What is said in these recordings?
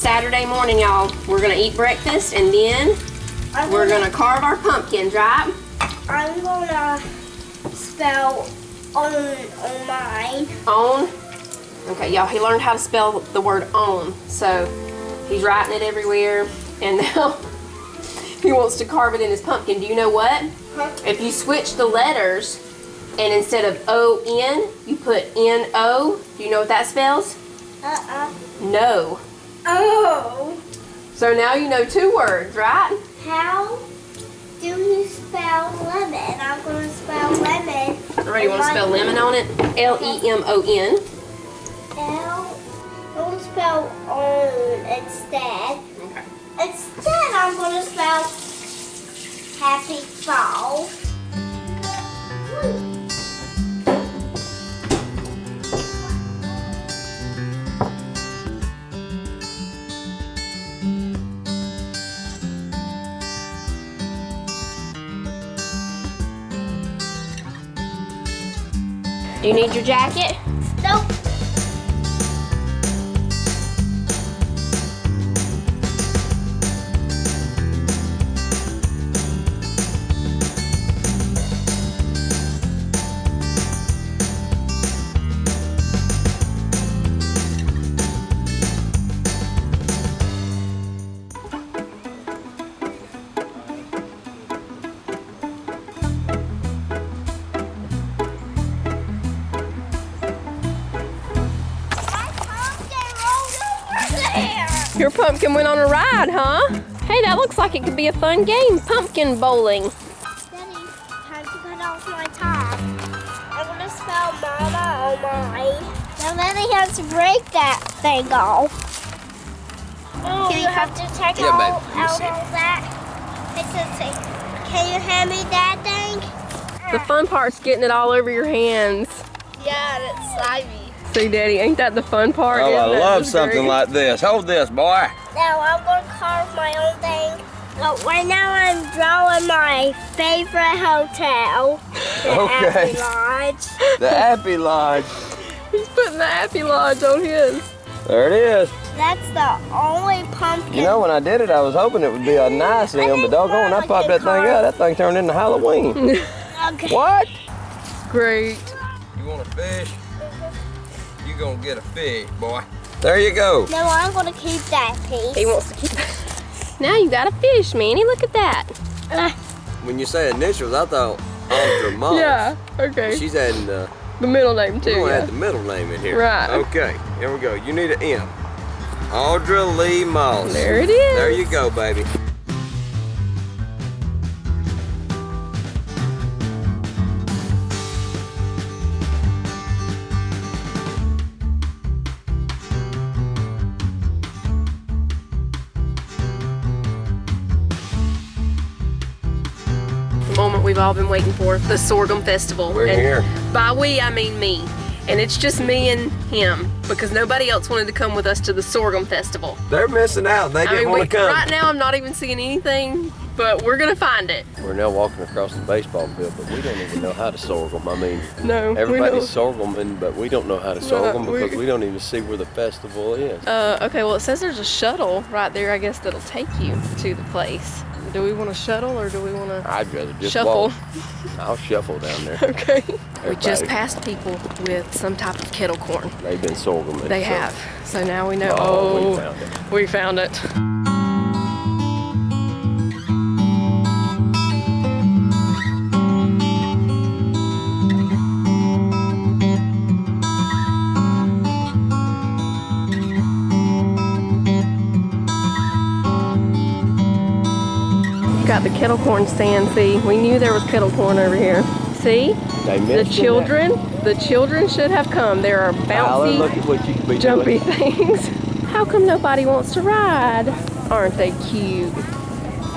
Saturday morning, y'all. We're gonna eat breakfast and then we're gonna carve our pumpkins, right? I'm gonna spell on mine. On? Okay, y'all, he learned how to spell the word on. So he's writing it everywhere, and now he wants to carve it in his pumpkin. Do you know what? Huh? If you switch the letters and instead of O-N, you put N-O, do you know what that spells? No. Oh. So now you know 2 words, right? How do you spell lemon? I'm going to spell lemon. Alright, you want to spell lemon on it? L-E-M-O-N. I'm going to spell on instead. Okay. Instead, I'm going to spell happy fall. Do you need your jacket? Nope. Your pumpkin went on a ride, huh? Hey, that looks like it could be a fun game. Pumpkin bowling. Daddy, time to cut off my top. I'm gonna spell mama on mine. Now Daddy has to break that thing off. Oh, you have to take out all that. Can you hand me that thing? The fun part's getting it all over your hands. Yeah, it's slimy. See, Daddy, ain't that the fun part? Oh, I love something like this. Hold this, boy. Now I'm going to carve my own thing. Right now I'm drawing my favorite hotel. The Okay. Happy Lodge. The Happy Lodge. He's putting the Happy Lodge on his. There it is. That's the only pumpkin. You know, when I did it, I was hoping it would be a nice thing, but doggone, I popped that thing out. That thing turned into Halloween. Okay. What? Great. You want a fish? You gonna get a fish, boy. There you go. No, I'm going to keep that piece. He wants to keep that. Now you got a fish, Manny. Look at that. When you say initials, I thought Audra Moss. Yeah, okay. She's adding The middle name, too. we're gonna Yeah. add the middle name in here. Right. Okay, here we go. You need an M. Audra Lee Moss. There it is. There you go, baby. The moment we've all been waiting for, the sorghum festival. We're and here. By we, I mean me. And it's just me and him because nobody else wanted to come with us to the sorghum festival. They're missing out. They didn't want to come. Right now, I'm not even seeing anything, but we're gonna find it. We're now walking across the baseball field, but we don't even know how to sorghum. I mean, No, everybody's sorghuming, but we don't know how to sorghum we- because we don't even see where the festival is. Okay, well, it says there's a shuttle right there, I guess, that'll take you to the place. Do we want to shuttle or do we want to I'd rather just shuffle? walk. I'll shuffle down there. Okay. We Everybody. just passed people with some type of kettle corn. They've been sorghuming. They so- have. So now we know. Oh, we found it. We found it. Got the kettle corn stand. See, we knew there was kettle corn over here. See, They the mentioned children should have come. There are that. Alan, look bouncy, at what you could be jumpy doing. things. How come nobody wants to ride? Aren't they cute?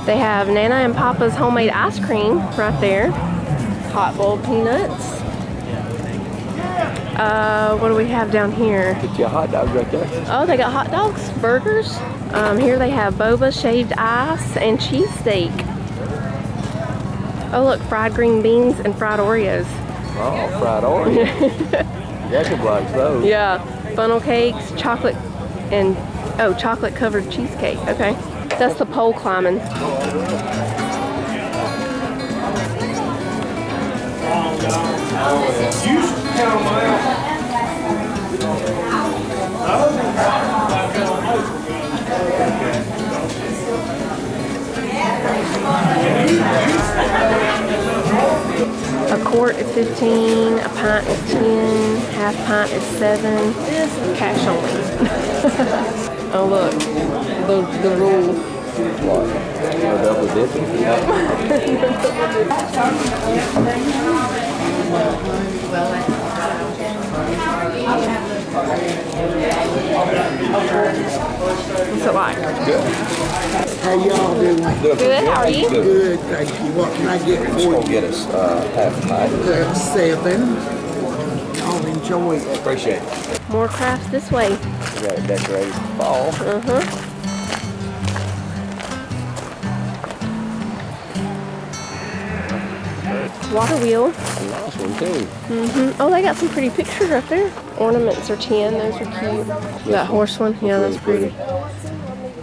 They have Nana and Papa's homemade ice cream right there. Hot boiled peanuts. What do we have down here? Get you a hot dog right there. Oh, they got hot dogs, burgers. Here they have boba, shaved ice, and cheesesteak. Oh look, fried green beans and fried Oreos. Oh, fried Oreos. Jacob likes those. Yeah, funnel cakes, chocolate and Oh, chocolate covered cheesecake. Okay. That's the pole climbing. A quart is 15, a pint is 10, half pint is 7. Cash only. Oh look, the rule. What? No double dipping? What's it like? Good. How y'all doing? Good, how are you? Good, thank you. What can I get Just for gonna you? get us half a pint. 7. I'll enjoy it. Appreciate it. More crafts this way. We got it decorated for fall. Water wheel. Nice one too. Oh, they got some pretty pictures up there. Ornaments are 10. Those are cute. That horse one. Yeah, that's pretty.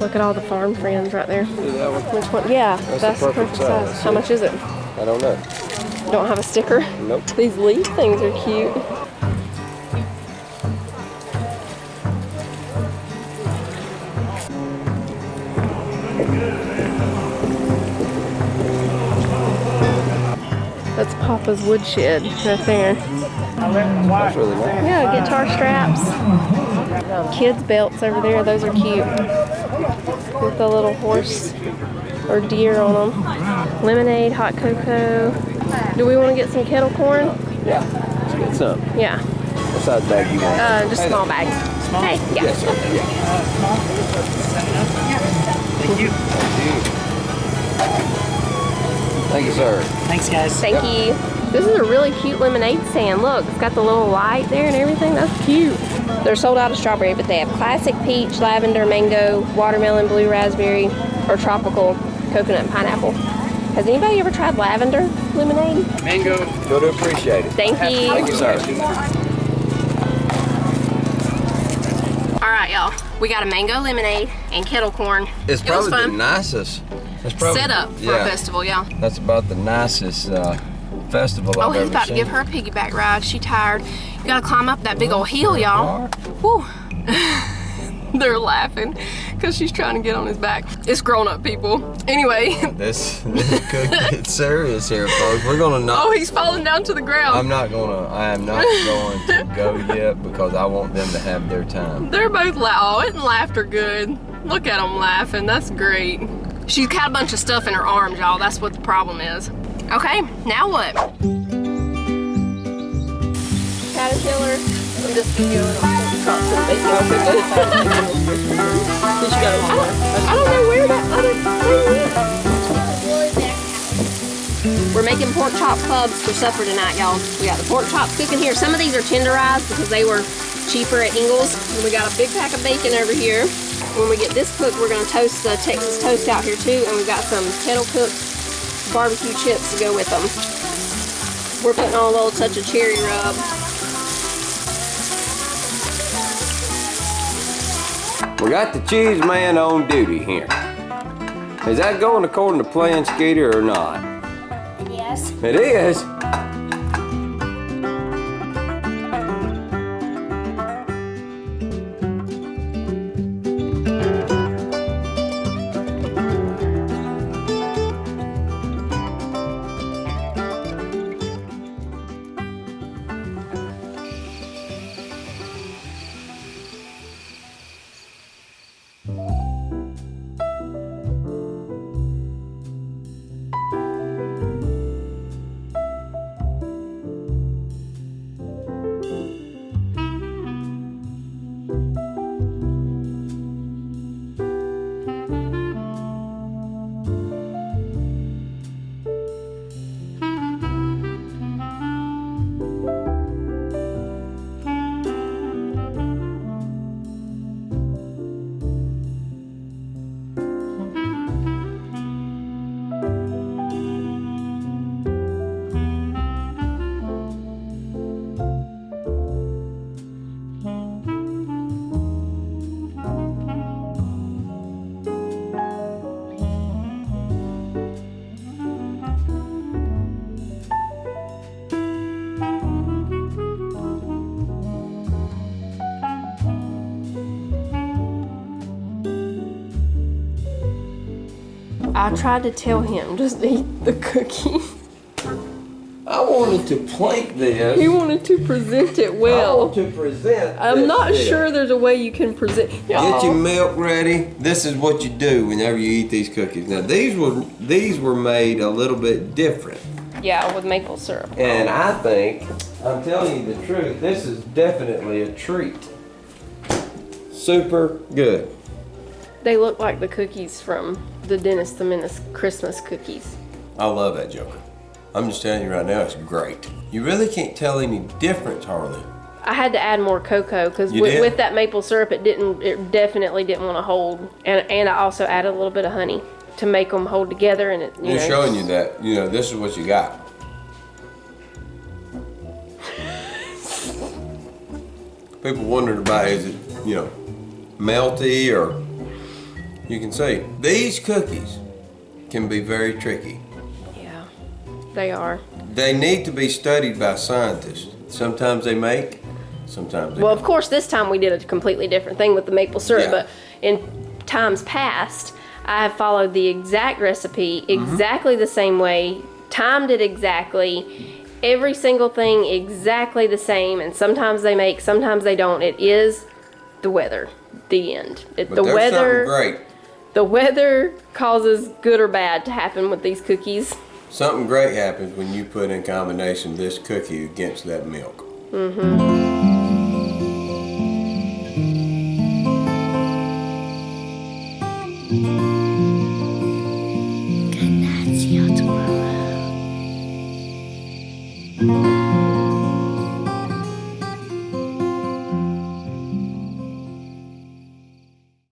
Look at all the farm friends right there. See that one? Which one? Yeah, That's the perfect size. How much is it? I don't know. Don't have a sticker? Nope. These leaf things are cute. That's Papa's woodshed right there. That's really nice. Yeah, guitar straps. Kids' belts over there. Those are cute. With the little horse or deer on them. Lemonade, hot cocoa. Do we want to get some kettle corn? Yeah. Let's get some. Yeah. What size bag you want? Just small bag. Hey, yeah. Yes, sir. Yeah. Thank you. Thank you, sir. Thanks, guys. Thank you. This is a really cute lemonade stand. Look, it's got the little light there and everything. That's cute. They're sold out of strawberry, but they have classic peach, lavender, mango, watermelon, blue raspberry, or tropical coconut and pineapple. Has anybody ever tried lavender lemonade? Mango. Go to appreciate it. Thank you. Thank you, sir. All right, y'all. We got a mango lemonade and kettle corn. It's It was probably the fun. nicest. It's probably, Set up for a festival, yeah. That's about the nicest festival Oh, I've he's ever about seen. to give her a piggyback ride. She tired. You gotta climb up that big old hill, y'all. Whew. They're laughing because she's trying to get on his back. It's grown-up people. Anyway. This could get serious here, folks. We're gonna not. Oh, he's falling down to the ground. I am not going to go yet because I want them to have their time. They're both oh, isn't laughter good? Look at them laughing. That's great. She's got a bunch of stuff in her arms, y'all. That's what the problem is. Okay, now what? Caterpillar. I'm just going to drop some bacon on quickly. I don't know where that other thing is. We're making pork chop clubs for supper tonight, y'all. We got the pork chops cooking here. Some of these are tenderized because they were cheaper at Ingles. And we got a big pack of bacon over here. When we get this cooked, we're going to toast the Texas toast out here too. And we've got some kettle cooked barbecue chips to go with them. We're putting on a little touch of cherry rub. We got the cheese man on duty here. Is that going according to plan, Skeeter, or not? Yes. It is. I tried to tell him, just eat the cookie. I wanted to plate this. He wanted to present it I well. want to present I'm this not dish. sure there's a way you can present. Get your milk ready. This is what you do whenever you eat these cookies. Now these were made a little bit different. Yeah, with maple syrup. And I think, I'm telling you the truth, this is definitely a treat. Super good. They look like the cookies from the Dennis the Menace Christmas cookies. I love that joker. I'm just telling you right now, it's great. You really can't tell any difference, Harley. I had to add more cocoa because with that maple syrup, it definitely didn't want to hold. And I also added a little bit of honey to make them hold together. And it, Just showing you that, this is what you got. People wondered about, is it, melty, or you can see. These cookies can be very tricky. Yeah, they are. They need to be studied by scientists. Sometimes they make, sometimes they Well, don't. of course, this time we did a completely different thing with the maple syrup, Yeah. but in times past, I have followed the exact recipe, exactly the same way, timed it exactly, every single thing exactly the same, and sometimes they make, sometimes they don't. It is the weather. The end. But there's something great. The weather causes good or bad to happen with these cookies. Something great happens when you put in combination this cookie against that milk. Mm-hmm.